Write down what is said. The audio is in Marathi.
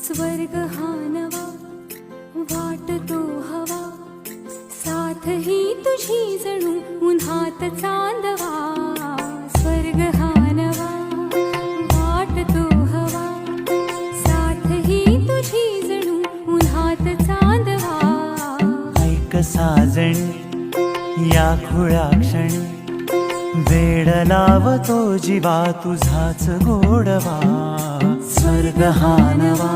स्वर्ग हा नवा वाटतो हवा, साथ ही तुझी जणू उन्हात चांदवा. स्वर्ग हा नवा वाटतो हवा, साथ ही तुझी जणू उन्हात चांदवा. ऐक साजणी या खुळ्या क्षणी, वेड लावतो जीवा तुझाच गोडवा. स्वर्ग हा नवा